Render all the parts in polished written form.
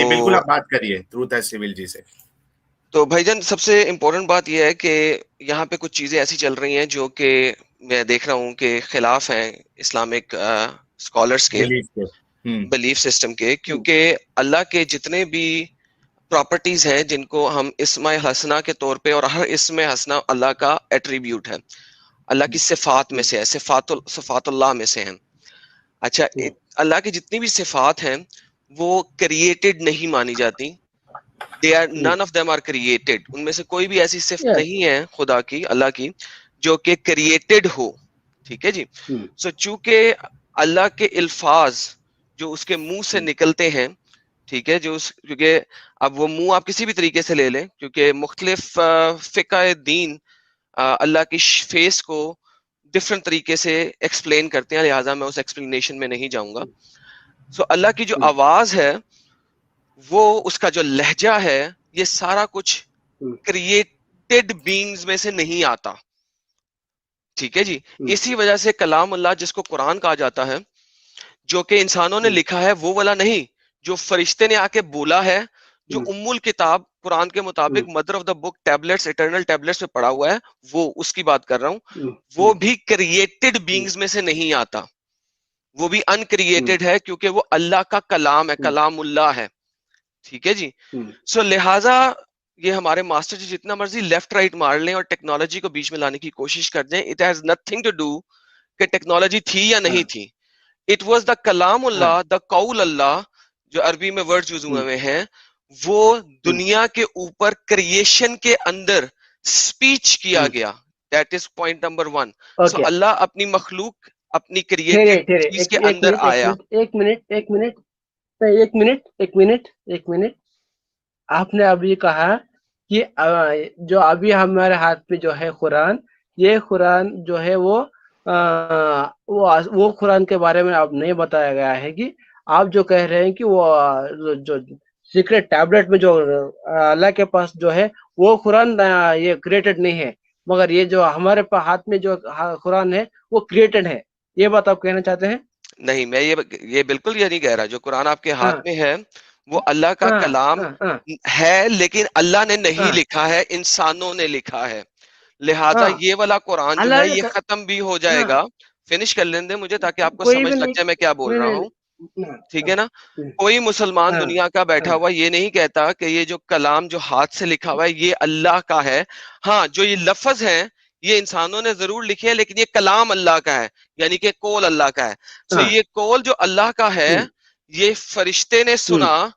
جی بالکل آپ بات کریے ٹروتھ ہے سول جی سے. تو بھائی جان سب سے امپورٹنٹ بات یہ ہے کہ یہاں پہ کچھ چیزیں ایسی چل رہی ہیں جو کہ میں دیکھ رہا ہوں کہ خلاف ہیں اسلامک اسکالرس کے بلیف سسٹم کے، کیونکہ اللہ کے جتنے بھی پراپرٹیز ہیں جن کو ہم اسم حسنہ کے طور پہ، اور ہر اسم حسنہ اللہ کا ایٹریبیوٹ ہے، اللہ کی صفات میں سے ہے، صفات اللہ میں سے ہیں. اچھا، اللہ کی جتنی بھی صفات ہیں وہ کریٹڈ نہیں مانی جاتی. They are, none of them are created. ان میں سے کوئی بھی ایسی صفت نہیں ہے خدا کی، اللہ کی، جو کہ کریٹڈ ہو. ٹھیک ہے جی. سو چونکہ اللہ کے الفاظ جو اس کے منہ سے نکلتے ہیں، ٹھیک ہے، کیونکہ اب وہ منہ آپ کسی بھی طریقے سے لے لیں، کیونکہ مختلف فقہ دین اللہ کی فیس کو ڈفرنٹ طریقے سے ایکسپلین کرتے ہیں، لہٰذا میں اس ایکسپلینیشن میں نہیں جاؤں گا. سو اللہ کی جو آواز ہے، وہ اس کا جو لہجہ ہے، یہ سارا کچھ کریٹڈ بینگز میں سے نہیں آتا. ٹھیک ہے جی. اسی وجہ سے کلام اللہ جس کو قرآن کہا جاتا ہے، جو کہ انسانوں نے لکھا ہے، وہ والا نہیں جو فرشتے نے آ کے بولا ہے، جو ام الکتاب قرآن کے مطابق mother of the book tablets, eternal tablets پہ پڑا ہوا ہے، وہ اس کی بات کر رہا ہوں. وہ بھی کریٹڈ بینگز میں سے نہیں آتا، وہ بھی ان کریٹڈ ہے، کیونکہ وہ اللہ کا کلام ہے، کلام اللہ ہے. ٹھیک ہے جی. سو لہٰذا یہ ہمارے ماسٹر جی جتنا مرضی لیفٹ رائٹ مار لیں اور ٹیکنالوجی کو بیچ میں لانے کی کوشش کر دیں، it has nothing to do کہ ٹیکنالوجی تھی یا نہیں تھی. اٹ واز دا کلام اللہ، دا قول اللہ، جو عربی میں ورڈ یوز ہوئے ہیں، وہ دنیا کے اوپر کریشن کے اندر اسپیچ کیا گیا. That is point number 1. سو اللہ اپنی مخلوق، اپنی کریٹڈ چیز کے اندر آیا. ایک منٹ. آپ نے ابھی کہا کہ جو ابھی ہمارے ہاتھ پہ جو ہے قرآن، یہ قرآن جو ہے وہ قرآن کے بارے میں آپ نہیں بتایا گیا ہے کہ آپ جو کہہ رہے ہیں کہ وہ جو سیکرٹ ٹیبلٹ میں جو اللہ کے پاس جو ہے وہ قرآن یہ کریٹڈ نہیں ہے، مگر یہ جو ہمارے ہاتھ میں جو قرآن ہے وہ کریٹڈ ہے. یہ بات آپ کہنا چاہتے ہیں؟ نہیں، میں یہ بالکل یہ نہیں کہہ رہا. جو قرآن آپ کے ہاتھ میں ہے وہ اللہ کا کلام ہے، لیکن اللہ نے نہیں لکھا ہے، انسانوں نے لکھا ہے. لہذا یہ والا قرآن جو ہے یہ ختم بھی ہو جائے گا. فنش کر لیں دیں مجھے تاکہ آپ کو سمجھ لگ جائے میں کیا بول رہا ہوں. ٹھیک ہے نا. کوئی مسلمان دنیا کا بیٹھا ہوا یہ نہیں کہتا کہ یہ جو کلام جو ہاتھ سے لکھا ہوا ہے یہ اللہ کا ہے. ہاں، جو یہ لفظ ہیں یہ انسانوں نے ضرور لکھے ہیں، لیکن یہ کلام اللہ کا ہے، یعنی کہ قول اللہ کا ہے. سو یہ قول جو اللہ کا ہے یہ فرشتے نے سنا،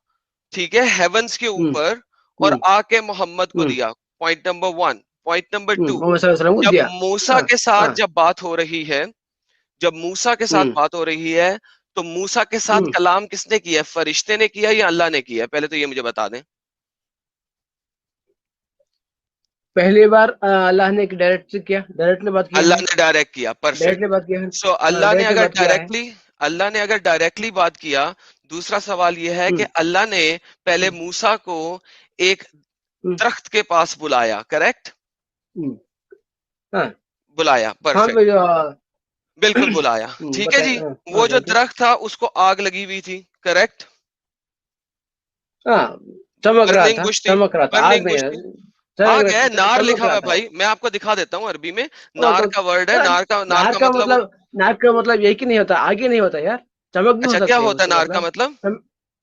ٹھیک ہے، ہیونز کے اوپر، اور آ کے محمد کو دیا. Point number 1. پوائنٹ نمبر 2، جب موسیٰ کے ساتھ جب بات ہو رہی ہے، جب موسیٰ کے ساتھ بات ہو رہی ہے تو موسیٰ کے ساتھ کلام کس نے کیا ہے؟ فرشتے نے کیا یا اللہ نے کیا؟ پہلے تو یہ مجھے بتا دیں. پہلی بار اللہ نے ڈائریکٹ کیا، ڈائریکٹلی بات کی، اللہ نے ڈائریکٹ کیا. پرفیکٹ. سو اللہ نے اگر ڈائریکٹلی بات کیا، دوسرا سوال یہ ہے کہ اللہ نے پہلے موسیٰ کو ایک درخت کے پاس بلایا، کریکٹ؟ بلایا، پرفیکٹ، بالکل بلایا. ٹھیک ہے جی. وہ جو درخت تھا اس کو آگ لگی ہوئی تھی، کریکٹ؟ چمک رہا تھا. آگ ہے، نار لکھا ہوا ہے بھائی، میں آپ کو دکھا دیتا ہوں. عربی میں نار کا ورڈ ہے. نار کا مطلب یہ کہ نہیں ہوتا، آگے نہیں ہوتا یار، چمک بھی. اچھا، کیا ہوتا ہے نار کا مطلب؟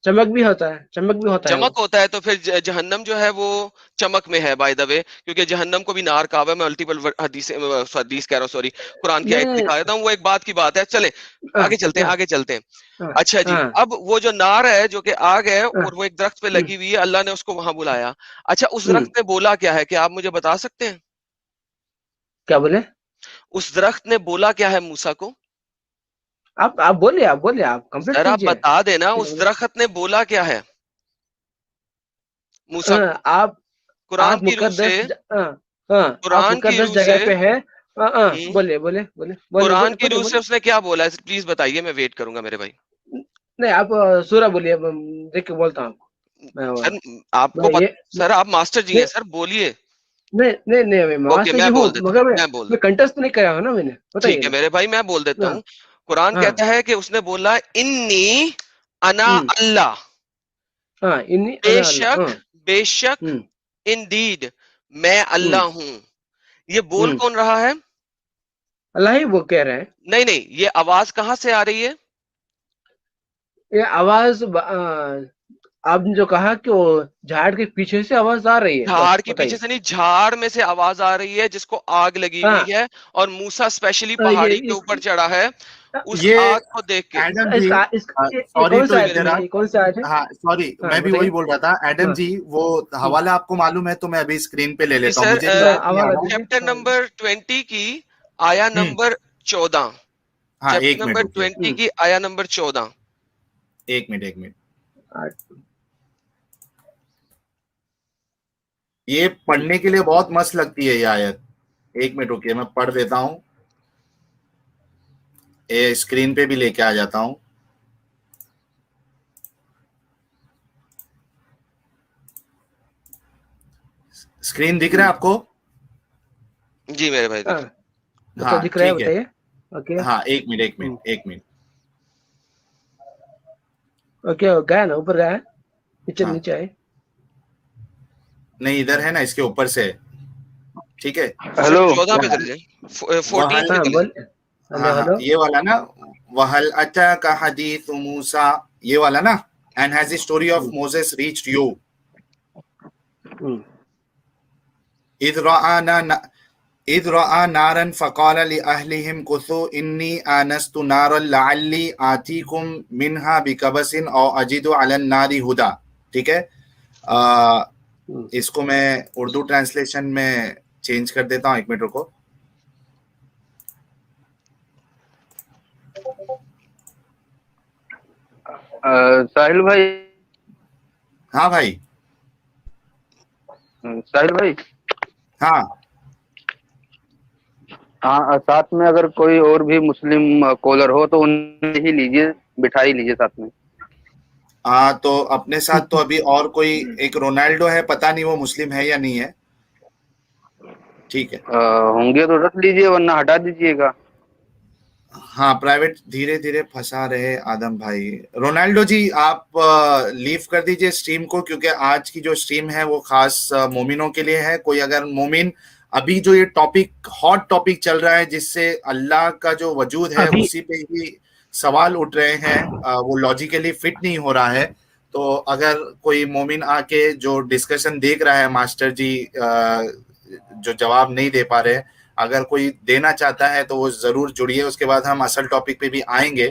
چمک بھی ہوتا ہے، چمک ہوتا ہے. تو پھر جہنم جو ہے وہ چمک میں ہے، بائی دا وے، کیونکہ جہنم کو بھی نار کہا ہوا ہے. میں ملٹیپل حدیث کہہ رہا ہوں، سوری، قرآن کی آیت دکھا دیتا ہوں. وہ ایک بات کی بات ہے. چلیں آگے چلتے ہیں. اچھا جی، اب وہ جو نار ہے جو کہ آگ ہے اور وہ ایک درخت پہ لگی ہوئی ہے، اللہ نے اس کو وہاں بلایا. اچھا، اس درخت نے بولا کیا ہے؟ کیا آپ مجھے بتا سکتے ہیں؟ کیا بولے؟ اس درخت نے بولا کیا ہے موسیٰ کو؟ آپ بولے آپ کمپلیٹ سر، آپ کیجئے. بتا دینا اس درخت نے بولا کیا ہے موسیٰ کو؟ آپ قرآن کی روح سے، قرآن کی روح جگہ سے، پہ ہے. بولے. قرآن کی روح سے اس نے کیا بولا ہے؟ پلیز بتائیے، میں ویٹ کروں گا میرے بھائی. نہیں، آپ سورہ بولیے، دیکھ کے بولتا ہوں سر. آپ کو سر آپ ماسٹر جی ہیں سر، بولیے. نہیں ماسٹر جی ہوں، مگر میں کنٹسٹ نہیں کرا ہوں نا میں نے. ٹھیک ہے میرے بھائی، میں بول دیتا ہوں. قرآن کہتا ہے کہ اس نے بولا انی انا اللہ. ہاں انی بے انا اللہ، شک، ہاں بے شک، انڈیڈ میں اللہ ہوں. یہ بول کون رہا ہے؟ اللہ ہی وہ کہہ رہے ہیں. نہیں نہیں، یہ آواز کہاں سے آ رہی ہے؟ یہ آواز آپ نے جو کہا کہ وہ جھاڑ کے پیچھے سے آواز آ رہی ہے، بس جھاڑ کے بتائیے. پیچھے سے نہیں، جھاڑ میں سے آواز آ رہی ہے جس کو آگ لگی ہاں ہوئی ہے، اور موسیٰ اسپیشلی پہاڑی کے اوپر چڑھا ہے اس یہ آگ کو دیکھ کے. ایڈم اس جی، کا یہ سوری کون ٹو سا آیت ہے؟ انٹرپٹ. یہ کون سا آیت ہے؟ ہاں سوری، ہاں میں بھی بتائیے. وہی بول رہا تھا. ایڈم ہاں جی وہ حوالہ آپ کو معلوم ہے تو میں ابھی اسکرین پہ لے جی لیتا ہوں، سر، مجھے بھی یاد نہیں آ حوالہ رہا. دیجیے. چیپٹر نمبر 20 کی آیا نمبر 14. ہاں چیپٹر ایک منٹ نمبر رکیے، 20 کی آیا نمبر 14. ایک منٹ. یہ پڑھنے کے لیے بہت مست لگتی ہے یہ آیت. ایک منٹ رکیے، میں پڑھ دیتا ہوں. اسکرین پہ بھی لے کے آ جاتا ہوں. اسکرین دکھ رہا ہے آپ کو؟ جی میرے بھائی دیکھ. اچھا ہاں دکھ رہا ہے، ٹھیک ہے. بتائیے. اوکے ہاں ایک منٹ. اوکے گیا نا، اوپر گیا ہے، نیچے ہاں نیچے آئے. نہیں ادھر ہے نا، اس کے اوپر سے. ٹھیک ہے. سر ہلو 14 پہ چلے جائیں، 14 پہ ہاں چلے بول. جائیں. ہلو ہاں ہاں ہلو. یہ والا نا، وَهَلْ أَتَاكَ حَدِيثُ مُوسَى، یہ والا نا. And has the story of Moses reached you إِذْ رَأَى نَارًا فَقَالَ لِأَهْلِهِمْ كُثُوا إِنِّي آنَسْتُ نَارًا لَعَلِّي آتِيكُمْ مِنْهَا بِقَبَسٍ أَوْ أَجِدُ عَلَى النَّارِ هُدًى. ٹھیک ہے. اس کو میں اردو ٹرانسلیشن میں چینج کر دیتا ہوں، ایک منٹ رکو. ساحل بھائی، ہاں بھائی. ساحل بھائی، ہاں ہاں ساتھ میں اگر کوئی اور بھی مسلم کالر ہو تو انہیں ہی لیجیے، بٹھائی لیجیے ساتھ میں. ہاں تو اپنے ساتھ تو ابھی اور کوئی ایک رونالڈو ہے، پتہ نہیں وہ مسلم ہے یا نہیں ہے. ٹھیک ہے. ہوں گے تو رکھ لیجیے ورنہ ہٹا دیجیے گا. ہاں پرائیویٹ دھیرے دھیرے پھنسا رہے آدم بھائی. رونالڈو جی آپ لیو کر دیجئے اسٹریم کو، کیونکہ آج کی جو اسٹریم ہے وہ خاص مومنوں کے لیے ہے. کوئی اگر مومن ابھی جو یہ ٹاپک ہاٹ ٹاپک چل رہا ہے جس سے اللہ کا جو وجود ہے ابھی اسی پہ ہی سوال اٹھ رہے ہیں، وہ لاجیکلی فٹ نہیں ہو رہا ہے. تو اگر کوئی مومن آ کے جو ڈسکشن دیکھ رہا ہے ماسٹر جی جو جواب نہیں دے پا رہے، اگر کوئی دینا چاہتا ہے تو وہ ضرور جڑیے. اس کے بعد ہم اصل ٹاپک پہ بھی آئیں گے.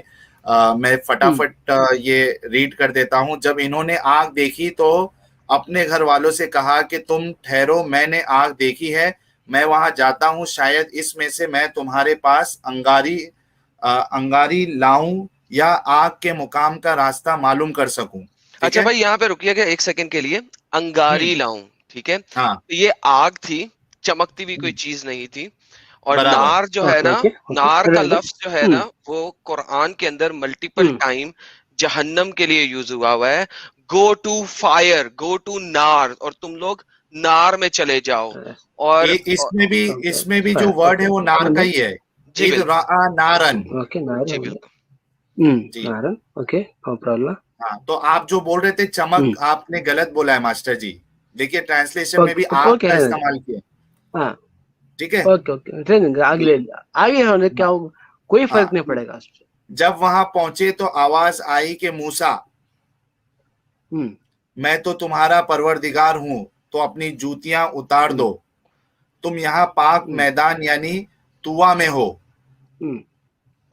میں فٹافٹ یہ ریڈ کر دیتا ہوں. جب انہوں نے آگ دیکھی تو اپنے گھر والوں سے کہا کہ تم ٹھہرو، میں نے آگ دیکھی ہے، میں وہاں جاتا ہوں، شاید اس میں سے میں تمہارے پاس انگاری لاؤں یا آگ کے مقام کا راستہ معلوم کر سکوں. ٹھیک اچھا ہے. بھائی یہاں پہ رکیے گا ایک سیکنڈ کے لیے. انگاری لاؤں، ٹھیک ہے. ہاں یہ آگ تھی، چمکتی ہوئی کوئی چیز نہیں تھی. اور برابر. نار جو ہے اوکے نا، اوکے نار کا اوکے. لفظ جو ہے نا وہ قرآن کے اندر ملٹیپل ٹائم جہنم کے لیے یوز ہوا ہوا ہے. Go to fire, go to نار، اور تم لوگ نار میں چلے جاؤ. اور اس میں بھی جو ورڈ ہے وہ نار کا ہی ہے. جی اذ بالکل، رأى نارن. اوکے جی نارن. بالکل. جی نارن اوکے، نو پرابلم. ہاں تو آپ جو بول رہے تھے چمک، آپ نے غلط بولا ہے ماسٹر جی. دیکھیے ٹرانسلیشن میں بھی آگ اوکے کا استعمال کیا. ہاں ٹھیک ہے. اوکے اوکے آگے ہونے کیا ہوگا، کوئی فرق نہیں پڑے گا اس سے. جب وہاں پہنچے تو آواز آئی کہ موسیٰ میں تو تمہارا پروردگار ہوں، تو اپنی جوتیاں اتار دو، تم یہاں پاک میدان یعنی طوا میں ہو،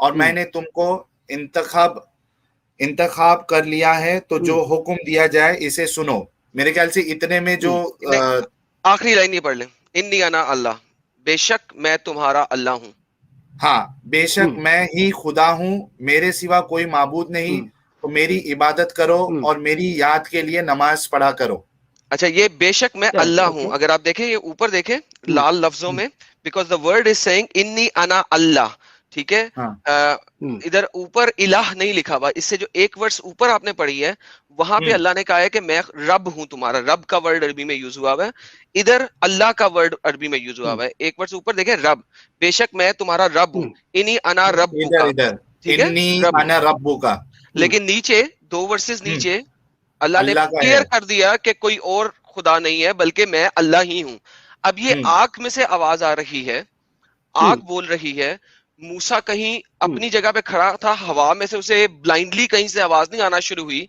اور میں نے تم کو انتخاب کر لیا ہے، تو جو حکم دیا جائے اسے سنو. میرے خیال سے اتنے میں جو آخری لائن یہ پڑھ لیں، انی انا اللہ، بے شک میں تمہارا اللہ ہوں. ہاں بے شک میں ہی خدا ہوں، میرے سوا کوئی معبود نہیں، تو میری عبادت کرو اور میری یاد کے لیے نماز پڑھا کرو. اچھا یہ بے شک میں اللہ ہوں، اگر آپ دیکھیں یہ اوپر دیکھیں لال لفظوں میں، because the word is saying انی انا اللہ. ٹھیک ہے. ادھر اوپر الہ نہیں لکھا ہوا، اس سے جو ایک ورڈز اوپر آپ نے پڑھی ہے وہاں پہ اللہ نے کہا ہے کہ میں رب ہوں تمہارا. رب کا ورڈ عربی میں یوز ہوا ہوا ہے، ادھر اللہ کا ورڈ عربی میں یوز ہوا ہوا ہے. ایک ورڈز اوپر دیکھیں رب، بے شک میں تمہارا رب ہوں، انی انا ربک. ادھر ٹھیک ہے، انی رب. انا ربک. لیکن نیچے دو ورسز نیچے اللہ نے کلیئر کر دیا کہ کوئی اور خدا نہیں ہے بلکہ میں اللہ ہی ہوں. اب یہ آگ میں سے آواز آ رہی ہے, آگ بول رہی ہے. موسیٰ کہیں اپنی جگہ پہ کھڑا تھا, ہوا میں سے اسے بلائنڈلی کہیں سے آواز نہیں آنا شروع ہوئی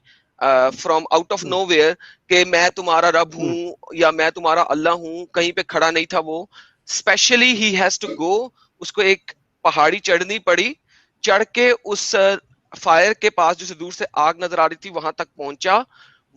from out of nowhere کہ میں تمہارا رب ہوں یا میں تمہارا اللہ ہوں. کہیں پہ کھڑا نہیں تھا وہ, specially he has to go. اس کو ایک پہاڑی چڑھنی پڑی, چڑھ کے اس فائر کے پاس جسے دور سے آگ نظر آ رہی تھی وہاں تک پہنچا.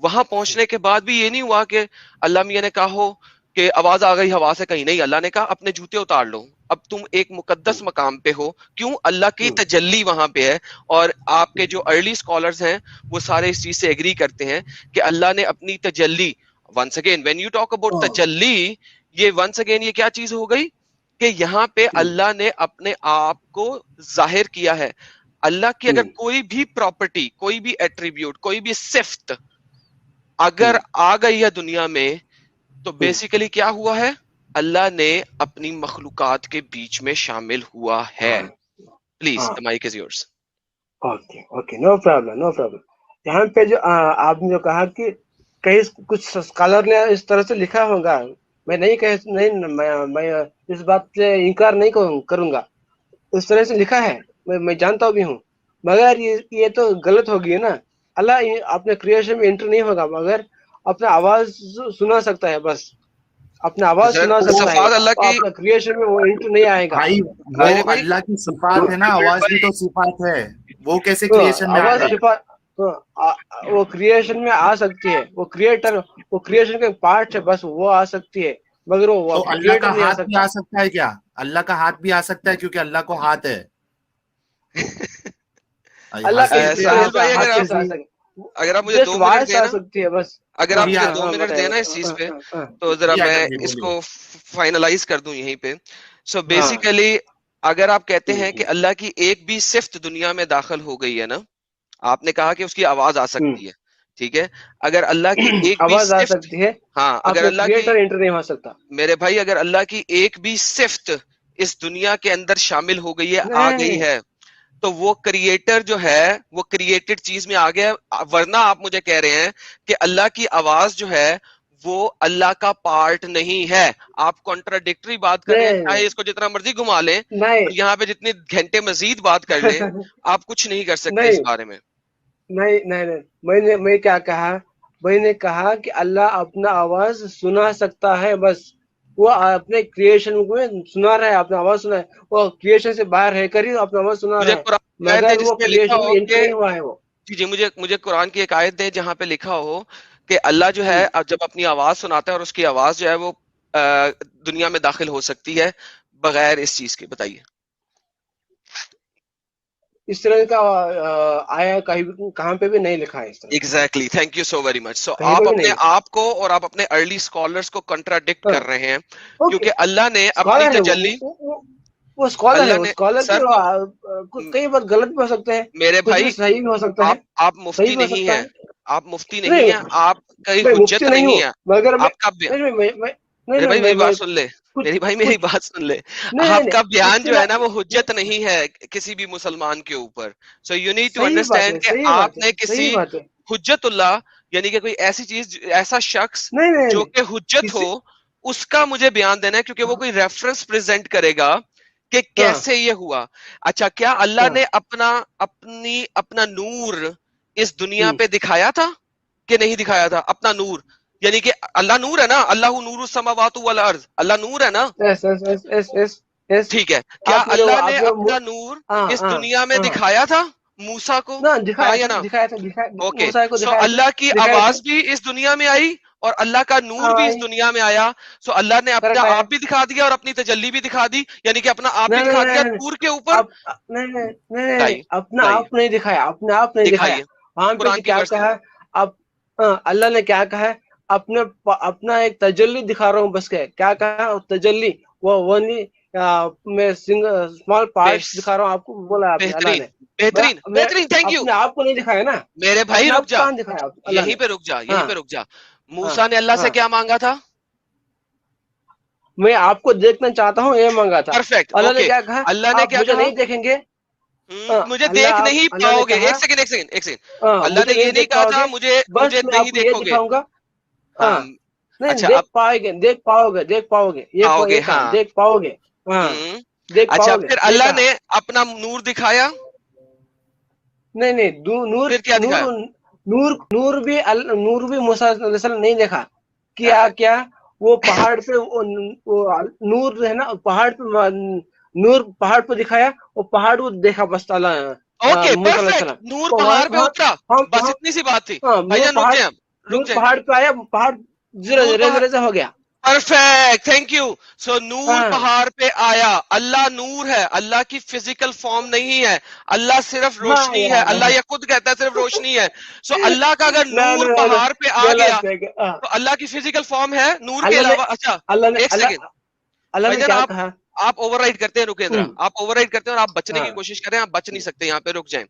وہاں پہنچنے کے بعد بھی یہ نہیں ہوا کہ اللہ میاں نے کہا ہو کہ آواز آ گئی ہوا سے, کہیں نہیں. اللہ نے کہا اپنے جوتے اتار لو, اب تم ایک مقدس مقام پہ ہو. کیوں؟ اللہ کی تجلی وہاں پہ ہے. اور آپ کے جو ارلی اسکالرز ہیں وہ سارے اس چیز سے ایگری کرتے ہیں کہ اللہ نے اپنی تجلی, once again when you talk about تجلی, یہ ونس اگین یہ کیا چیز ہو گئی کہ یہاں پہ اللہ نے اپنے آپ کو ظاہر کیا ہے. اللہ کی اگر کوئی بھی پراپرٹی, کوئی بھی ایٹریبیوٹ, کوئی بھی صفت اگر آ گئی ہے دنیا میں تو بیسیکلی کیا ہوا ہے؟ اللہ نے اپنی مخلوقات کے بیچ میں شامل ہوا ہے. Please the mic is yours. Okay no problem. یہاں پہ جو آپ نے جو کہا کہ کئی کچھ اسکالر نے اس طرح سے لکھا ہوگا, میں میں اس بات سے انکار نہیں کروں گا, اس طرح سے لکھا ہے, میں جانتا بھی ہوں, مگر یہ تو غلط ہوگی نا. اللہ اپنے کریشن میں انٹر نہیں ہوگا مگر اپنا آواز سنا سکتا ہے, بس اپنا آواز سنا سکتا ہے. اللہ کی اپنا کریشن میں وہ انٹر نہیں آئے گا. بھائی وہ اللہ کی صفات ہے نا, آواز بھی تو صفات ہے, وہ کیسے کریشن میں آواز وہ کریشن میں آ سکتی ہے, وہ کریٹر, وہ کریشن کا پارٹ ہے, بس وہ آ سکتی ہے, مگر وہ اللہ کا ہاتھ بھی آ سکتا ہے کیا؟ اللہ کا ہاتھ بھی آ سکتا ہے کیونکہ اللہ کو ہاتھ ہے. اللہ اگر آپ مجھے 2 منٹ دینا, سکتی ہے بس, اگر آپ مجھے 2 منٹ دینا اس چیز پہ تو ذرا میں اس کو فائنلائز کر دوں یہیں پہ. سو بیسیکلی اگر آپ کہتے ہیں کہ اللہ کی ایک بھی صفت دنیا میں داخل ہو گئی ہے نا, آپ نے کہا کہ اس کی آواز آ سکتی ہے, ٹھیک ہے, اگر اللہ کی ایک بھی آواز آ سکتی ہے, ہاں اگر اللہ کی انٹر نہیں ہو سکتا میرے بھائی, اگر اللہ کی ایک بھی صفت اس دنیا کے اندر شامل ہو گئی ہے, آ گئی ہے, تو وہ کریٹر جو ہے وہ کریٹڈ چیز میں آ گیا. ورنہ آپ مجھے کہہ رہے ہیں کہ اللہ کی آواز جو ہے وہ اللہ کا پارٹ نہیں ہے. آپ کانٹراڈکٹری بات کر رہے ہیں, چاہے اس کو جتنا مرضی گھما لیں, یہاں پہ جتنے گھنٹے مزید بات کر لیں, آپ کچھ نہیں کر سکتے اس بارے میں. نہیں, میں کیا کہا, میں نے کہا کہ اللہ اپنا آواز سنا سکتا ہے, بس وہ اپنے کریشن میں سنا رہا ہے, اپنا آواز سنا ہے, وہ کریشن سے باہر رہ کر ہی اپنا آواز سنا رہا ہے, مگر وہ کریشن میں انٹر نہیں ہوا ہے. وہ جی مجھے قرآن کی ایک آیت دے جہاں پہ لکھا ہو کہ اللہ جو ہے جب اپنی آواز سناتا ہے اور اس کی آواز جو ہے وہ دنیا میں داخل ہو سکتی ہے بغیر اس چیز کے. بتائیے اس طرح کا آیا کہاں پہ بھی نہیں لکھا ہے. Exactly, thank you so very much. So آپ اپنے آپ کو اور آپ اپنے ارلی اسکالرس کو کنٹراڈکٹ کر رہے ہیں کیونکہ اللہ نے اپنی تجلی, وہ اسکالر ہے, اسکالر کئی بار غلط بھی ہو سکتے ہیں میرے بھائی, صحیح بھی ہو سکتا ہے. آپ مفتی نہیں ہیں, آپ مفتی نہیں ہیں, آپ کہیں حجت نہیں ہے, مگر آپ کا میرے بھائی میری بات سن لے, میری بات سن لے, آپ کا بیان جو ہے نا وہ حجت نہیں ہے کسی بھی مسلمان کے اوپر. So you need to understand کہ آپ نے کسی حجت اللہ یعنی کہ کوئی ایسی چیز, ایسا شخص جو کہ حجت ہو, اس کا مجھے بیان دینا ہے کیونکہ وہ کوئی ریفرنس پریزنٹ کرے گا کہ کیسے یہ ہوا. اچھا, کیا اللہ نے اپنا نور اس دنیا پہ دکھایا تھا کہ نہیں دکھایا تھا؟ اپنا نور یعنی کہ اللہ نور ہے نا, اللہ نور السماوات والارض, اللہ نور ہے نا, ٹھیک ہے. کیا اللہ نے اپنا نور اس دنیا میں دکھایا تھا موسیٰ کو؟ دکھایا نا. اوکے, سو اللہ کی آواز بھی اس دنیا میں آئی اور اللہ کا نور بھی اس دنیا میں آیا. سو اللہ نے اپنا آپ بھی دکھا دیا اور اپنی تجلی بھی دکھا دی, یعنی کہ اپنا آپ بھی دکھا دیا نور کے اوپر. نہیں, اپنا آپ نہیں دکھایا, اپنا آپ نہیں دکھایا. وہاں پہ کیا کہا, اب اللہ نے کیا کہا, اپنا ایک تجلی دکھا رہا ہوں, بس کیا کہا تجلی, وہ میں اسمال پارٹس دکھا رہا ہوں آپ کو, بولا اللہ نے. بہترین, تھینک یو. آپ کو نہیں دکھایا نا میرے بھائی, رک جا, یہیں پہ رک جا. موسیٰ نے اللہ سے کیا مانگا تھا؟ میں آپ کو دیکھنا چاہتا ہوں, یہ مانگا تھا. پرفیکٹ. اللہ نے کیا کہا, اللہ نے کیا مجھے کہا؟ نہیں دیکھیں گے, مجھے دیکھ نہیں پاؤ گے. ایک سیکنڈ. اللہ نے یہ نہیں کہا تھا مجھے نہیں دیکھو گے. اچھا دیکھ پاؤ گے دیکھ پاؤ گے. اچھا پھر اللہ نے اپنا نور دکھایا. نہیں نور کیا دکھایا؟ نور بھی موسیٰ علیہ السلام نہیں دیکھا. کیا وہ پہاڑ پہ نور ہے نا, پہاڑ پہ دکھایا, وہ پہاڑ کو دیکھا بس اللہ. Okay perfect. نور پہاڑ پہ اترا, بس اتنی سی بات تھی. بھائی جان رک جائیں. پہاڑ پہ آیا, پہاڑ ریزہ ہو گیا. Perfect, thank you. سو نور پہاڑ پہ آیا. اللہ نور ہے, اللہ کی فزیکل فارم نہیں ہے. اللہ صرف روشنی ہے. اللہ یہ خود کہتا ہے صرف روشنی ہے. سو اللہ کا اگر نور پہاڑ پہ آ گیا تو اللہ کی فزیکل فارم ہے نور کے علاوہ. اچھا ایک سیکنڈ, اللہ نے کیا کہا؟ آپ اوور رائڈ کرتے ہیں. رکیندرا آپ اوور رائڈ کرتے ہیں اور آپ بچنے کی کوشش کریں. آپ بچ نہیں سکتے, یہاں پہ رک جائیں.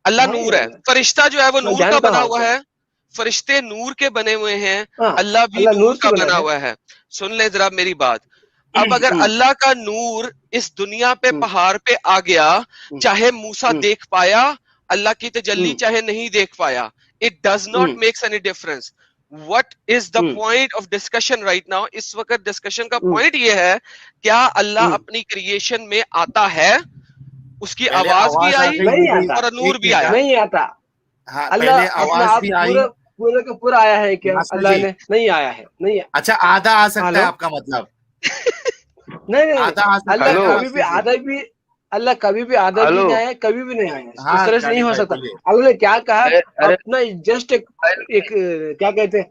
اللہ نور ہے, فرشتہ جو ہے وہ نور کا بنا ہوا ہے. فرشتے نور کے بنے ہوئے ہیں, اللہ بھی نور کا بنا ہوا ہے. سن لیں ذرا میری بات. اب اگر اللہ کا نور اس دنیا پہ پہاڑ پہ آ گیا, چاہے موسیٰ دیکھ پایا اللہ کی تجلی, چاہے نہیں دیکھ پایا, it does not makes any difference. What is the point of discussion right now? اس وقت ڈسکشن کا پوائنٹ یہ ہے, کیا اللہ اپنی کریشن میں آتا ہے؟ اس کی آواز بھی آئی اور نور بھی آیا. نہیں آتا. اللہ آواز بھی آئی پورے کا پورا آیا ہے کیا؟ اللہ نے نہیں آیا ہے. نہیں. اچھا آدھا آ سکتا ہے آپ کا مطلب؟ نہیں اللہ کبھی بھی آدھا بھی نہیں آیا, کبھی بھی نہیں آیا. اس طرح سے نہیں ہو سکتا. اللہ نے کیا کہا, اپنا جسٹ ایک کیا کہتے ہیں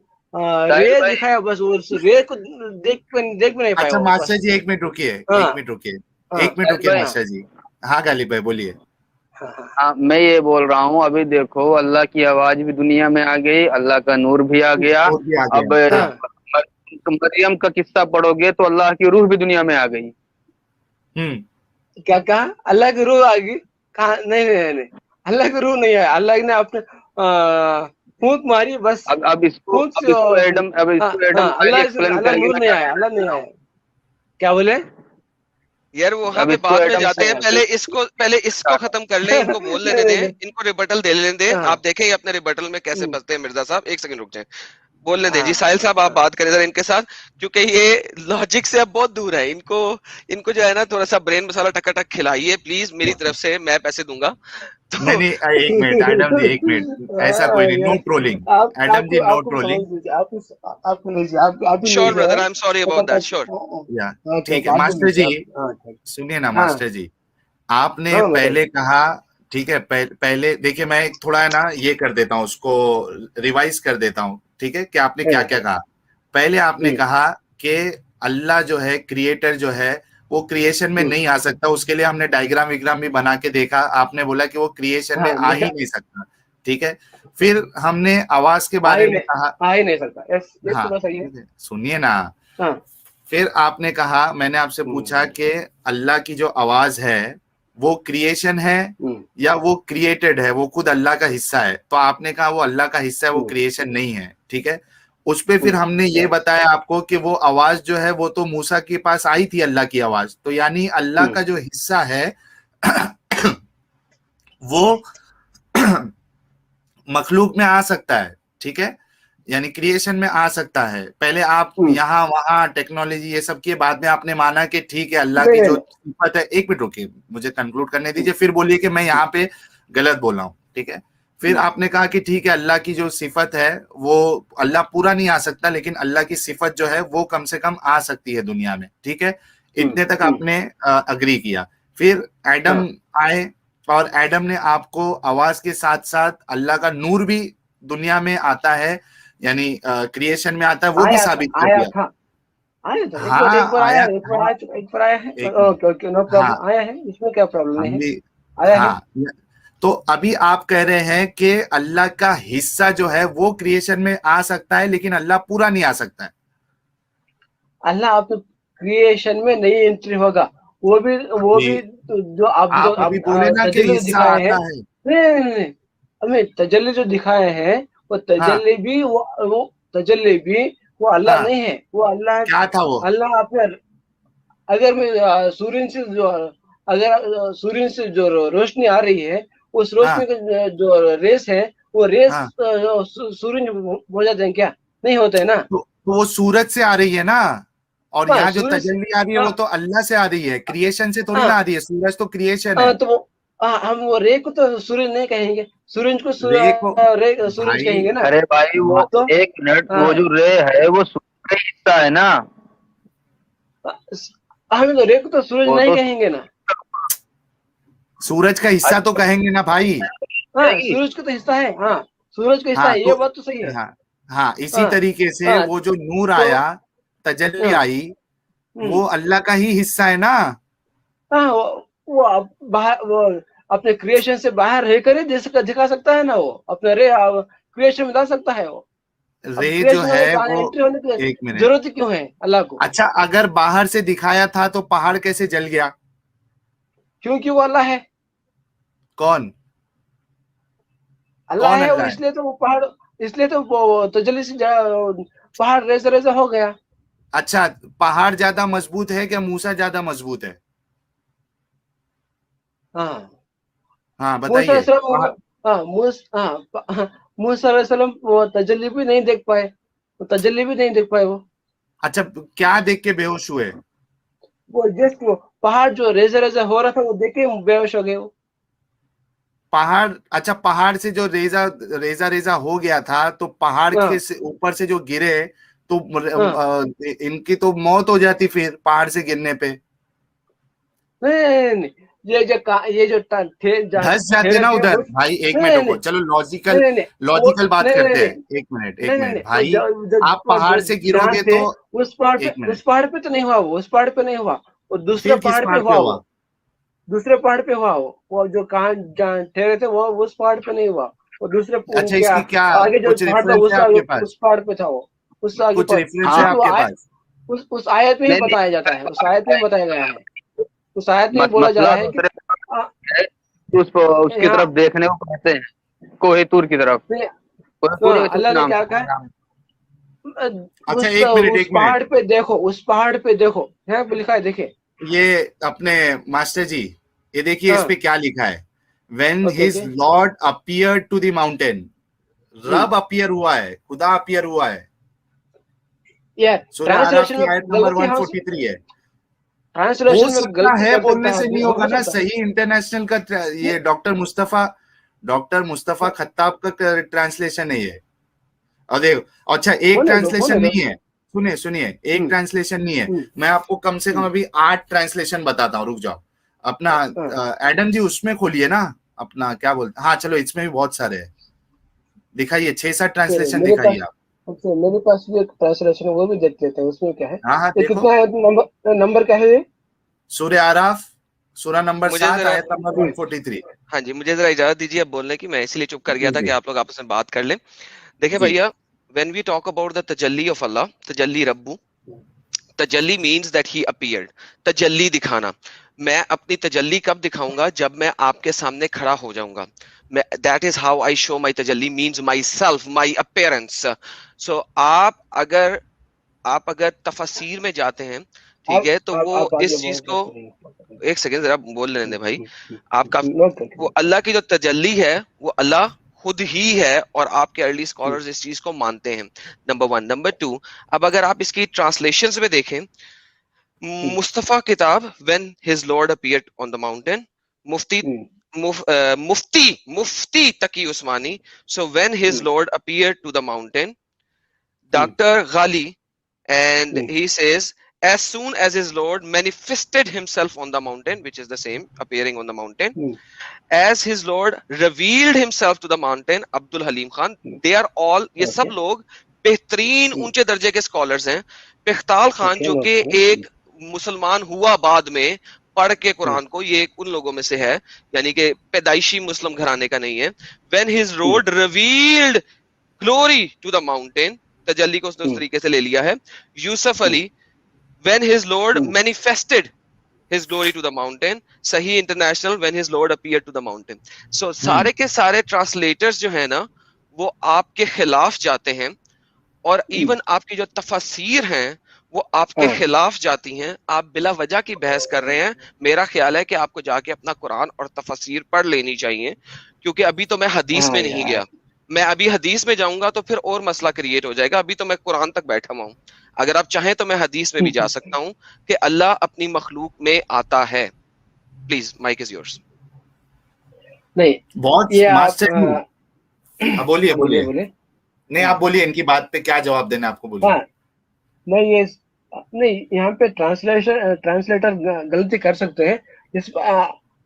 رے دکھایا, بس وہ رے کو دیکھ بھی نہیں پایا. اچھا ماسٹر جی ایک منٹ رکیے ماسٹر جی. ہاں غالب بھائی بولیے. میں یہ بول رہا ہوں, ابھی دیکھو اللہ کی آواز بھی دنیا میں آ گئی, اللہ کا نور بھی آ گیا. اب مریم کا قصہ پڑھو گے تو اللہ کی روح بھی دنیا میں آ گئی. کیا کہا؟ اللہ کی روح آ گئی؟ نہیں, اللہ کی روح نہیں ہے. اللہ نے اپنے پھونک ماری بس. اب اس کو اللہ نور نہیں آیا. اللہ نہیں آیا. کیا بولے یار؟ وہ ہمیں بعد میں جاتے ہیں, پہلے اس کو ختم کر لیں, ان کو بول لینے دیں, ان کو ریبٹل دے لینے دیں. آپ دیکھیں یہ اپنے ریبٹل میں کیسے بچتے ہیں. مرزا صاحب ایک سیکنڈ رک جائیں, بولنے دیں. جی ساحل صاحب آپ بات کریں ذرا ان کے ساتھ, کیونکہ یہ لاجک سے اب بہت دور ہے. ان کو جو ہے نا تھوڑا سا برین مسالہ ٹکا ٹک کھلائیے پلیز, میری طرف سے میں پیسے دوں گا. نہیں ایک منٹ ایڈم جی, ایک منٹ, ایسا کوئی نہیں, نو ٹرولنگ ایڈم جی, نو ٹرولنگ. شور brother, I am sorry about that. شور ٹھیک ہے. ماسٹر جی سنیے نا, ماسٹر جی آپ نے پہلے کہا, ٹھیک ہے پہلے دیکھیے میں تھوڑا ہے نا یہ کر دیتا ہوں, اس کو ریوائز کر دیتا ہوں, ٹھیک ہے, کہ آپ نے کیا کیا کہا. پہلے آپ نے کہا کہ اللہ جو ہے کریٹر جو ہے وہ کریشن میں نہیں آ سکتا. اس کے لیے ہم نے ڈائیگرام ویگرام بھی بنا کے دیکھا. آپ نے بولا کہ وہ کریشن میں آ ہی نہیں سکتا, ٹھیک ہے. پھر ہم نے آواز کے بارے میں کہا, آ ہی نہیں سکتا. ہاں سنیے نا. پھر آپ نے کہا, میں نے آپ سے پوچھا کہ اللہ کی جو آواز ہے وہ کریشن ہے یا وہ کریٹڈ ہے, وہ خود اللہ کا حصہ ہے. تو آپ نے کہا وہ اللہ کا حصہ ہے, وہ کریشن نہیں ہے, ٹھیک ہے. اس پہ پھر ہم نے یہ بتایا آپ کو کہ وہ آواز جو ہے وہ تو موسیٰ کے پاس آئی تھی, اللہ کی آواز. تو یعنی اللہ کا جو حصہ ہے وہ مخلوق میں آ سکتا ہے, ٹھیک ہے, یعنی کریشن میں آ سکتا ہے. پہلے آپ یہاں وہاں ٹیکنالوجی یہ سب کے بعد میں آپ نے مانا کہ ٹھیک ہے اللہ کی جو صفت ہے. ایک منٹ رکیے, مجھے کنکلوڈ کرنے دیجیے, پھر بولیے کہ میں یہاں پہ غلط بول رہا ہوں, ٹھیک ہے. پھر آپ نے کہا کہ ٹھیک ہے اللہ کی جو صفت ہے وہ اللہ پورا نہیں آ سکتا, لیکن اللہ کی صفت جو ہے وہ کم سے کم آ سکتی ہے دنیا میں, ٹھیک ہے. اتنے تک آپ نے اگری کیا. پھر ایڈم آئے اور ایڈم نے آپ کو آواز کے ساتھ ساتھ اللہ کا نور بھی دنیا میں آتا ہے, یعنی کریشن میں آتا ہے, وہ بھی ثابت کر دیا. تو ابھی آپ کہہ رہے ہیں کہ اللہ کا حصہ جو ہے وہ کریشن میں آ سکتا ہے, لیکن اللہ پورا نہیں آ سکتا ہے. اللہ آپ کریشن میں نہیں انٹری ہوگا. وہ بھی جو آپ تجلی دکھائے ہیں, ہمیں تجلی جو دکھائے ہیں وہ تجلی بھی وہ اللہ نہیں ہے. وہ اللہ کیا تھا؟ وہ اللہ آپ نے, اگر میں سورین سے جو اگر سورج سے جو روشنی آ رہی ہے اس روشنی کا جو ریس ہے وہ ریس سورج ہو جاتے ہیں کیا؟ نہیں ہوتے ہیں نا. تو وہ سورج سے آ رہی ہے نا, اور یہاں جو تجلی آ رہی ہے وہ تو اللہ سے آ رہی ہے, کریشن سے تھوڑی نہ آ رہی ہے. سورج تو کریشن ہے. تو ہم وہ رے کو تو سورج نہیں کہیں گے, سورج کو سورج کہیں گے نا. ارے بھائی وہ ایک منٹ, وہ جو رے ہے وہ سورج کا حصہ ہے نا. ہم تو رے کو تو سورج نہیں کہیں گے نا. سورج کا حصہ تو کہیں گے نا بھائی. ہاں سورج کا تو حصہ ہے. ہاں سورج کا حصہ ہے, یہ بات تو صحیح ہے. ہاں اسی طریقے سے وہ جو نور آیا, تجلی آئی, وہ اللہ کا ہی حصہ ہے نا. ہاں وہ اپنے کریشن سے باہر رہ کر ہی دکھا سکتا ہے نا. وہ اپنے کریشن میں لا سکتا ہے. وہ رے جو ہے وہ, ایک منٹ, ضرورت کیوں ہے اللہ کو؟ اچھا اگر باہر سے دکھایا تھا تو پہاڑ کیسے جل گیا؟ کیونکہ وہ اللہ ہے. کون؟ اللہ ہے, اور اس لیے تو وہ پہاڑ, اس لیے تو تجلی سے پہاڑ ریزہ ریزہ ہو گیا. اچھا پہاڑ زیادہ مضبوط ہے کہ موسیٰ زیادہ مضبوط ہے؟ ہاں بتائیے. موسیٰ علیہ السلام وہ تجلی بھی نہیں دیکھ پائے, تجلی بھی نہیں دیکھ پائے. وہ اچھا کیا دیکھ کے بے ہوش ہوئے؟ وہ جس کو پہاڑ جو ریزہ ریزہ ہو رہا تھا وہ دیکھ کے بے ہوش ہو گئے. وہ پہاڑ, اچھا پہاڑ سے جو ریزہ ریزہ ہو گیا تھا تو پہاڑ کے اوپر سے جو گرے تو ان کی تو موت ہو جاتی پھر پہاڑ سے گرنے پہ. نہیں, یہ جو دھس جاتے نا ادھر بھائی. ایک منٹ کو چلو لاجیکل بات کرتے ہیں. ایک منٹ بھائی, آپ پہاڑ سے گرو گے تو اس پہاڑ پہ تو نہیں ہوا. وہ اس پہاڑ پہ نہیں ہوا, وہ دوسرے پہاڑ پہ ہوا. وہ دوسرے پہاڑ پہ ہوا. وہ جو کہاں ٹھہرے تھے وہ اس پہاڑ پہ نہیں ہوا. وہ دوسرے آگے جو پہاڑ تھا اس پہاڑ پہ تھا. وہ اس آگے اس آیت میں ہی بتایا جاتا ہے. اس آیت میں ہی بتایا گیا ہے. اس آیت میں بولا جا رہا ہے کہ اس کی طرف دیکھنے کو کہتے ہیں, کوہ طور کی طرف. اللہ نے کیا کہا, اس پہاڑ پہ دیکھو, اس پہاڑ پہ دیکھو, لکھا ہے دیکھیں. یہ اپنے ماسٹر جی یہ دیکھیے اس پہ کیا لکھا ہے. When his Lord appeared to the mountain, رب اپیئر ہوا ہے, خدا اپیئر ہوا ہے. سورہ اعراف کی آیت نمبر 143 ہے. ہو سکتا ہے بولنے سے نہیں ہوگا نا. صحیح انٹرنیشنل کا یہ ڈاکٹر مصطفیٰ خطاب کا ٹرانسلیشن ہے یہ. اور دیکھو, اچھا ایک ٹرانسلیشن نہیں ہے, سنیے ایک ٹرانسلیشن نہیں ہے. میں آپ کو کم سے کم ابھی 8 ٹرانسلیشن بتاتا ہوں. رک جاؤ, اپنا ایڈم جی اس میں کھولیے نا اپنا, کیا بولتے, ہاں چلو اس میں بھی بہت سارے ہیں. دکھائیے 6-7 ٹرانسلیشن دکھائیے آپ. میرے پاس بھی ایک ٹرانسلیشن وہ بھی دیکھ لیتے ہیں. اس میں کیا ہے, ہاں کتنا ہے نمبر کیا ہے؟ سورہ اعراف سورہ نمبر 7 آیت نمبر 143. ہاں جی, مجھے ذرا اجازت دیجیے اب بولنے کی. میں اسی لیے چپ کر گیا تھا کہ آپ لوگ آپس میں بات کر لیں. دیکھیں بھیا, when we talk about the tajalli of Allah, tajalli rabbu, tajalli means that he appeared. tajalli دکھانا. میں اپنی تجلی کب دکھاؤں گا؟ جب میں آپ کے سامنے کھڑا ہو جاؤں گا. That is how I show my tajalli, means myself, my appearance. So آپ اگر تفسیر میں جاتے ہیں, ٹھیک ہے, تو وہ اس چیز کو, ایک سیکنڈ ذرا بول لینے دیں بھائی. آپ کا وہ اللہ کی جو تجلی ہے وہ اللہ خود ہی ہے, اور آپ کے ارلی اسکالرز اس چیز کو مانتے ہیں. نمبر 1. نمبر 2, اب اگر آپ اس کی ٹرانسلیشنز میں دیکھیں, مصطفیٰ کتاب when his Lord appeared on the mountain, Mufti Taqi Usmani, so when his Lord appeared to the mountain, Dr. Ghali, and he says as soon as his Lord manifested himself on the mountain, which is the same, appearing on the mountain, as his Lord revealed himself to the mountain. Abdul Halim Khan, they are all, یہ سب لوگ بہترین اونچے درجے کے scholars ہیں. پختال خان جو کہ ایک مسلمان ہوا بعد میں پڑھ کے قرآن کو, یہ ان لوگوں میں سے ہے, یعنی کہ پیدائشی مسلم گھرانے کا نہیں ہے. when his Lord revealed glory to the mountain, تجلی کو اس نے اس طریقے سے لے لیا ہے. یوسف علی, when his Lord manifested his glory to the mountain. صحیح international, when his Lord appeared to the mountain. So سارے کے سارے ٹرانسلیٹرز جو ہیں نا وہ آپ کے خلاف جاتے ہیں, اور ایون آپ کی جو تفاسیر ہیں وہ آپ کے خلاف جاتی ہیں. آپ بلا وجہ کی بحث کر رہے ہیں. میرا خیال ہے کہ آپ کو جا کے اپنا قرآن اور تفسیر پڑھ لینی چاہیے, کیونکہ ابھی تو میں حدیث میں نہیں گیا. میں ابھی حدیث میں جاؤں گا تو پھر اور مسئلہ کریٹ ہو جائے گا. ابھی تو میں قرآن تک بیٹھا ہوا ہوں. اگر آپ چاہیں تو میں حدیث میں بھی جا سکتا ہوں کہ اللہ اپنی مخلوق میں آتا ہے. Please mic is yours. نہیں بہت یہ آپ بولیے نہیں آپ بولیے, ان کی بات پہ کیا جواب دینا آپ کو, بولیے. نہیں یہاں پہ ٹرانسلیٹر غلطی کر سکتے ہیں, اس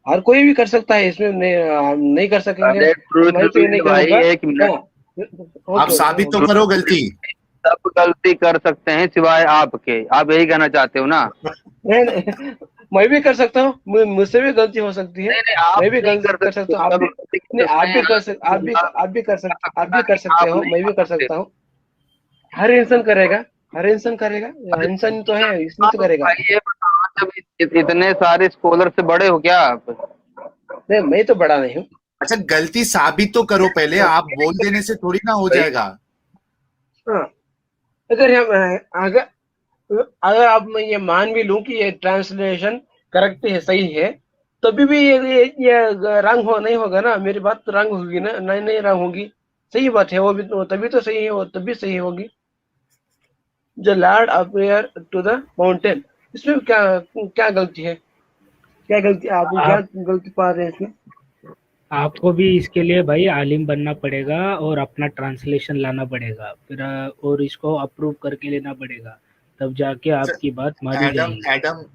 ہر کوئی بھی کر سکتا ہے, اس میں نہیں کر سکیں گے. میں تو یہ نہیں کہوں گا. آپ ثابت تو کرو غلطی. سب غلطی کر سکتے ہیں سوائے آپ کے. آپ یہی کہنا چاہتے ہو نا؟ میں بھی کر سکتا ہوں, مجھ سے بھی غلطی ہو سکتی ہے. میں بھی غلطی کر سکتا ہوں, آپ بھی کر سکتے ہو, میں بھی کر سکتا ہوں. ہر انسان کرے گا, انسان تو ہے اس لیے تو کرے گا. اتنے سارے اسکالر سے بڑے ہو کیا آپ؟ نہیں میں تو بڑا نہیں ہوں. اچھا غلطی ثابت تو کرو پہلے, آپ بول دینے سے تھوڑی نہ ہو جائے گا. اگر آپ میں یہ مان بھی لوں کہ یہ ٹرانسلیشن کریکٹ ہے, صحیح ہے, تبھی بھی یہ رنگ نہیں ہوگا نا. میری بات تو رنگ ہوگی نا, نہیں رنگ ہوگی. صحیح بات ہے, وہ بھی تبھی تو صحیح ہے, وہ تبھی صحیح ہوگی. جو lord appear to the mountain, اس میں کیا غلطی ہے؟ کیا غلطی آپ کیا غلطی پا رہے ہیں اس میں؟ آپ کو بھی اس کے لیے بھائی عالم بننا پڑے گا اور اپنا ٹرانسلیشن لانا پڑے گا پھر, اور اس کو اپروو کر کے لینا پڑے گا, تب جا کے آپ کی بات مانی جائے گی.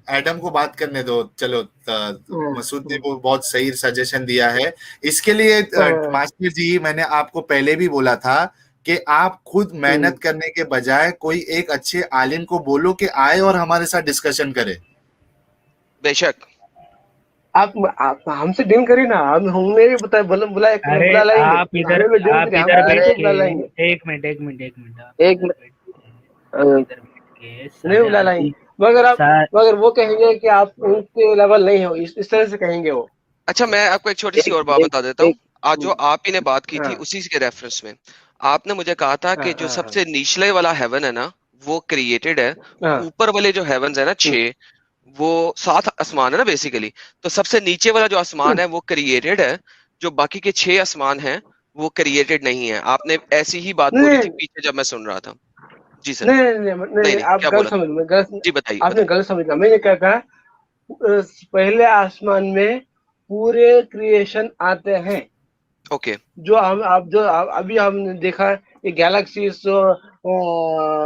ایڈم کو بات کرنے دو. چلو مسعود نے وہ بہت صحیح سجیشن دیا ہے. اس کے لیے ماسٹر جی میں نے آپ کو پہلے بھی بولا تھا کہ آپ خود محنت کرنے کے بجائے کوئی ایک اچھے عالم کو بولو کہ آئے اور ہمارے ساتھ ڈسکشن کرے. بے شک آپ ہم سے ڈیل کریے نا, ہم نے بھی بلایا. ارے آپ ادھر بیٹھ کے ایک منٹ نہیں بلا لائیں گے, مگر وہ کہیں گے کہ آپ ان کے لیول نہیں ہو, اس طرح سے کہیں گے وہ. اچھا میں آپ کو ایک چھوٹی سی اور بات بتا دیتا ہوں. آج جو آپ ہی نے بات کی تھی اسی کے ریفرنس میں آپ نے مجھے کہا تھا کہ جو سب سے نیچلے والا ہیون ہے نا وہ کریٹڈ ہے, اوپر والے جو ہیونز ہے نا 6 وہ 7 آسمان ہے نا بیسیکلی, تو سب سے نیچے والا جو آسمان ہے وہ کریٹڈ ہے, جو باقی کے 6 آسمان ہیں وہ کریٹڈ نہیں ہے. آپ نے ایسی ہی بات بولی تھی پیچھے جب میں سن رہا تھا. جی سر. نہیں آپ غلط سمجھ, جی بتائیے. آپ نے غلط سمجھا. میں نے کیا کہا, پہلے آسمان میں پورے کریشن آتے ہیں. اوکے جو ابھی ہم نے دیکھا یہ گیلیکسیز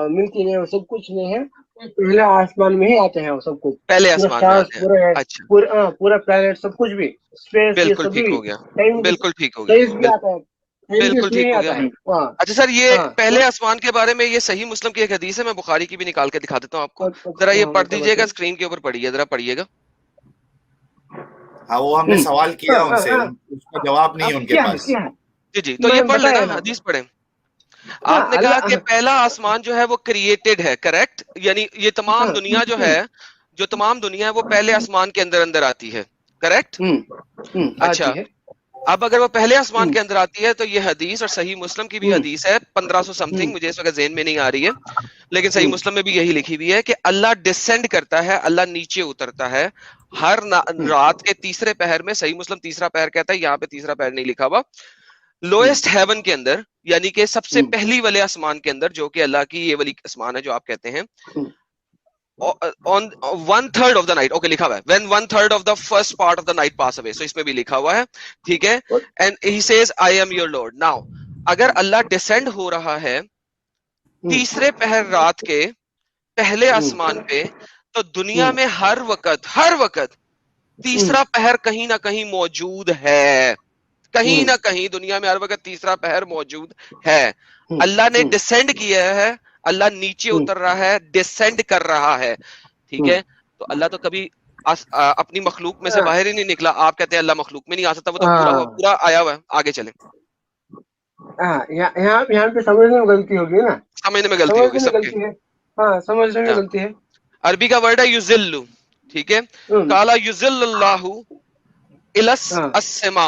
ملکی وے سب کچھ نہیں ہے, پہلے آسمان میں ہی آتے ہیں وہ سب کچھ. پہلے آسمان میں آتے ہیں. اچھا پورا پلانٹ سب کچھ بھی اسپیس, یہ بالکل سبھی ٹھیک ہو گیا, بالکل ٹھیک ہو سائنس بھی گیا, آتا ہے, بالکل ٹھیک ہو گیا. اچھا سر یہ پہلے آسمان کے بارے میں یہ صحیح مسلم کی ایک حدیث ہے, میں بخاری کی بھی نکال کے دکھا دیتا ہوں آپ کو. ذرا یہ پڑھ دیجیے گا, اسکرین کے اوپر پڑھیے, ذرا پڑھیے گا. ہاں وہ ہم نے سوال کیا ان سے, اس کا جواب نہیں ہے ان کے پاس. جی تو یہ پڑھ لینا, حدیث پڑھیں. آپ نے کہا کہ پہلا آسمان جو ہے وہ کریٹڈ ہے, کریکٹ, یعنی یہ تمام دنیا جو ہے, جو تمام دنیا ہے وہ پہلے آسمان کے اندر آتی ہے, کریکٹ. اچھا اب اگر وہ پہلے آسمان کے اندر آتی ہے تو یہ حدیث, اور صحیح مسلم کی بھی حدیث ہے 1500 سم تھنگ, مجھے اس وقت ذہن میں نہیں آ رہی ہے, لیکن صحیح مسلم میں بھی یہی لکھی ہوئی ہے کہ اللہ ڈسینڈ کرتا ہے, اللہ نیچے اترتا ہے ہر رات کے تیسرے پہر میں. صحیح مسلم تیسرا پہر کہتا ہے, یہاں پہ تیسرا پہر نہیں لکھا ہوا. لوئسٹ ہیون کے اندر, یعنی کہ سب سے پہلی والے آسمان کے اندر, جو کہ اللہ کی یہ والی آسمان ہے جو آپ کہتے ہیں, on 1/3 of the night, okay لکھا ہوا ہے, when 1/3 of the first part of the night pass away, so اس میں بھی لکھا ہوا ہے, ٹھیک ہے. and he says I am your Lord. now اگر اللہ ڈسینڈ ہو رہا ہے تیسرے پہر رات کے پہلے آسمان پہ, تو دنیا میں ہر وقت تیسرا پہر کہیں نہ کہیں موجود ہے, کہیں نہ کہیں دنیا میں ہر وقت تیسرا پہر موجود ہے. اللہ نے ڈسینڈ کیا ہے, اللہ نیچے اتر رہا ہے, ڈسینڈ کر رہا ہے, ٹھیک ہے. تو اللہ تو کبھی اپنی مخلوق میں سے باہر ہی نہیں نکلا. آپ کہتے ہیں اللہ مخلوق میں نہیں آ سکتا, وہ تو پورا آیا ہوا ہے. آگے چلیں. یہاں پہ سمجھنے میں غلطی ہوگی نا, سمجھنے میں غلطی ہوگی سب کے. ہاں سمجھنے میں غلطی ہے. عربی کا ورڈ ہے یذل, ٹھیک ہے. کالا یذل اللہ الس السما,